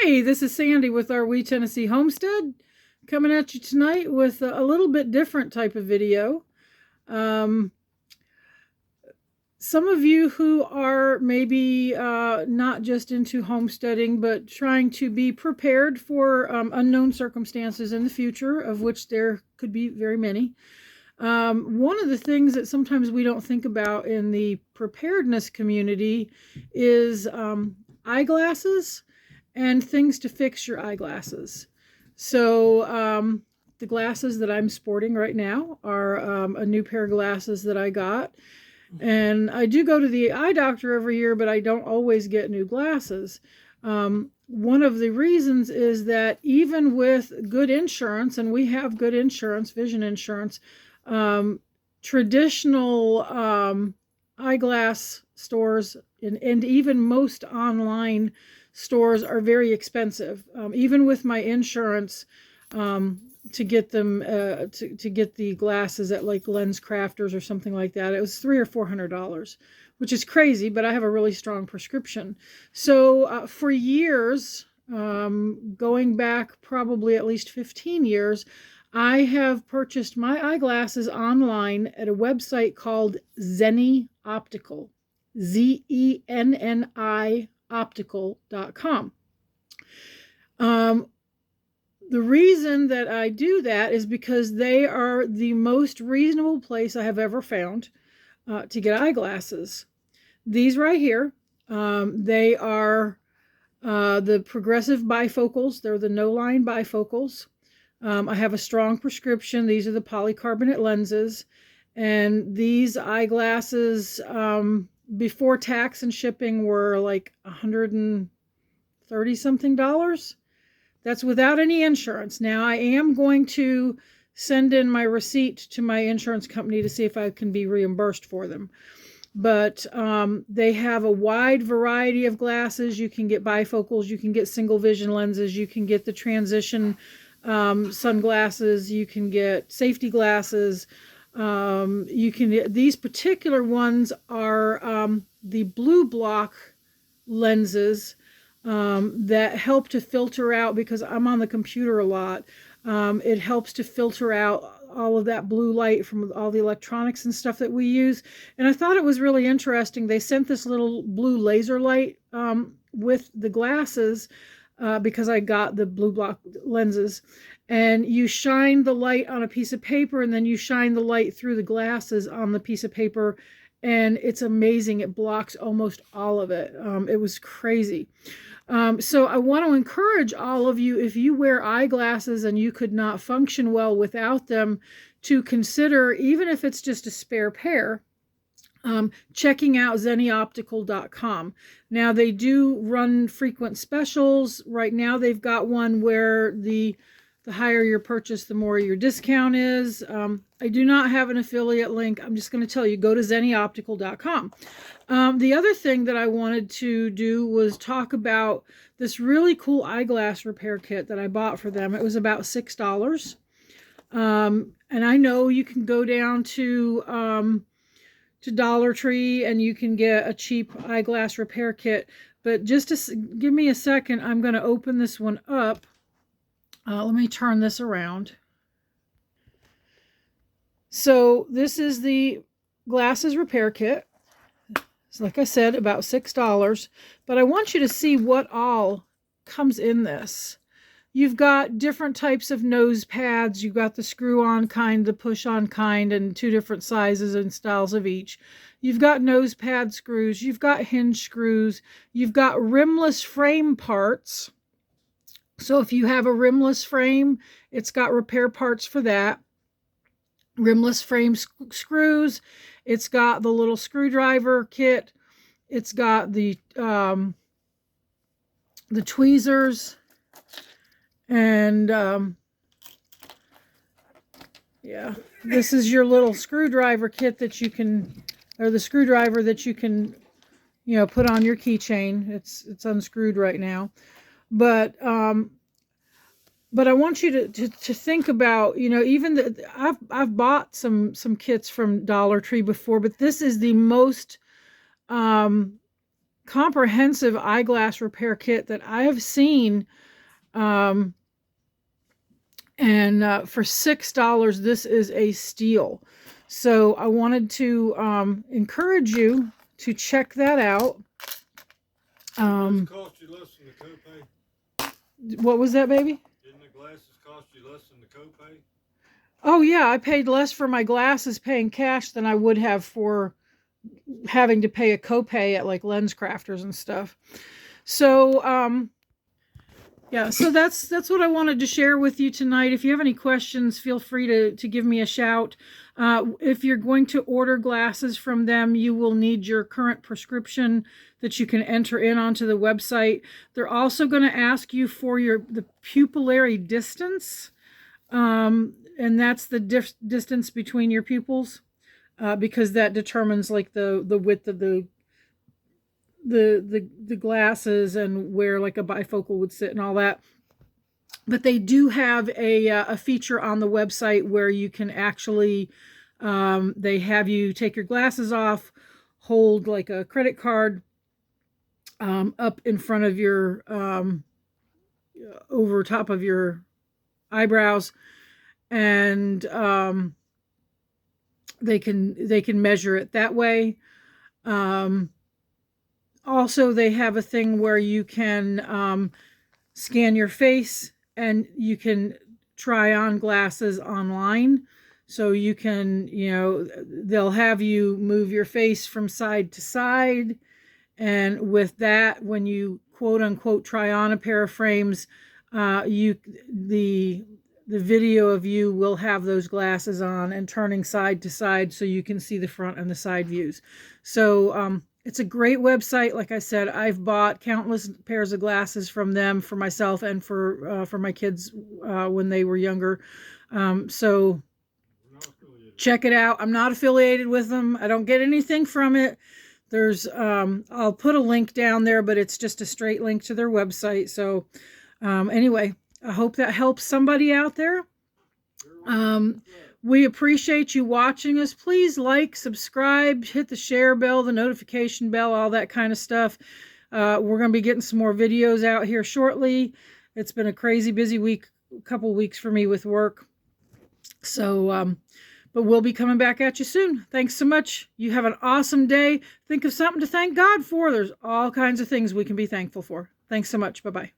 Hey, this is Sandy with our Wee Tennessee Homestead, coming at you tonight with a little bit different type of video. Um, some of you who are maybe not just into homesteading, but trying to be prepared for unknown circumstances in the future, of which there could be very many. One of the things that sometimes we don't think about in the preparedness community is eyeglasses and things to fix your eyeglasses. So the glasses that I'm sporting right now are a new pair of glasses that I got. And I do go to the eye doctor every year, but I don't always get new glasses. One of the reasons is that even with good insurance, and we have good insurance, vision insurance, traditional eyeglass stores and even most online stores are very expensive. Even with my insurance, to get them to get the glasses at like Lens Crafters or something like that, it was $300 or $400, which is crazy, but I have a really strong prescription. So for years, going back probably at least 15 years, I have purchased my eyeglasses online at a website called Zenni Optical, Zenni optical.com. The reason that I do that is because they are the most reasonable place I have ever found to get eyeglasses. These right here, they are the progressive bifocals. They're the no-line bifocals. I have a strong prescription. These are the polycarbonate lenses. And these eyeglasses, before tax and shipping, were like $130 something. That's without any insurance. Now I am going to send in my receipt to my insurance company to see if I can be reimbursed for them. But they have a wide variety of glasses. You can get bifocals, you can get single vision lenses, you can get the transition sunglasses, you can get safety glasses. These particular ones are the blue block lenses that help to filter out, because I'm on the computer a lot. It helps to filter out all of that blue light from all the electronics and stuff that we use. And I thought it was really interesting. They sent this little blue laser light with the glasses because I got the blue block lenses. And you shine the light on a piece of paper, and then you shine the light through the glasses on the piece of paper, and it's amazing. It blocks almost all of it. It was crazy. So I want to encourage all of you, if you wear eyeglasses and you could not function well without them, to consider, even if it's just a spare pair, checking out zennioptical.com. Now they do run frequent specials. Right now they've got one where the higher your purchase, the more your discount is. I do not have an affiliate link. I'm just going to tell you, go to zennioptical.com. The other thing that I wanted to do was talk about this really cool eyeglass repair kit that I bought for them. It was about $6. And I know you can go down to Dollar Tree and you can get a cheap eyeglass repair kit. But just to give me a second, I'm going to open this one up. Let me turn this around. So this is the glasses repair kit. It's, like I said, about $6. But I want you to see what all comes in this. You've got different types of nose pads. You've got the screw-on kind, the push-on kind, and 2 different sizes and styles of each. You've got nose pad screws. You've got hinge screws. You've got rimless frame parts. So if you have a rimless frame, it's got repair parts for that. Rimless frame screws. It's got the little screwdriver kit. It's got the tweezers. And yeah, this is your little screwdriver kit that you can, or the screwdriver that you can, put on your keychain. It's unscrewed right now. But I want you to think about, even I've bought some kits from Dollar Tree before, but this is the most comprehensive eyeglass repair kit that I have seen. And for $6, this is a steal. So I wanted to encourage you to check that out. Does it cost you less than the copay? What was that, baby? Didn't the glasses cost you less than the copay? Oh yeah, I paid less for my glasses paying cash than I would have for having to pay a copay at like Lens Crafters and stuff. So yeah, so that's what I wanted to share with you tonight. If you have any questions, feel free to give me a shout. If you're going to order glasses from them, you will need your current prescription that you can enter in onto the website. They're also going to ask you for the pupillary distance, and that's the distance between your pupils, because that determines like the width of the glasses and where like a bifocal would sit and all that. But they do have a feature on the website where you can actually they have you take your glasses off, hold like a credit card up in front of your over top of your eyebrows, and they can measure it that way. Also, they have a thing where you can scan your face and you can try on glasses online. So you can, they'll have you move your face from side to side. And with that, when you quote unquote try on a pair of frames, the video of you will have those glasses on and turning side to side so you can see the front and the side views. So it's a great website. Like I said, I've bought countless pairs of glasses from them for myself and for my kids when they were younger. So check it out. I'm not affiliated with them. I don't get anything from it. There's I'll put a link down there, but it's just a straight link to their website. So anyway, I hope that helps somebody out there. We appreciate you watching us. Please like, subscribe, hit the share bell, the notification bell, all that kind of stuff. We're going to be getting some more videos out here shortly. It's been a crazy busy couple weeks for me with work. So, but we'll be coming back at you soon. Thanks so much. You have an awesome day. Think of something to thank God for. There's all kinds of things we can be thankful for. Thanks so much. Bye-bye.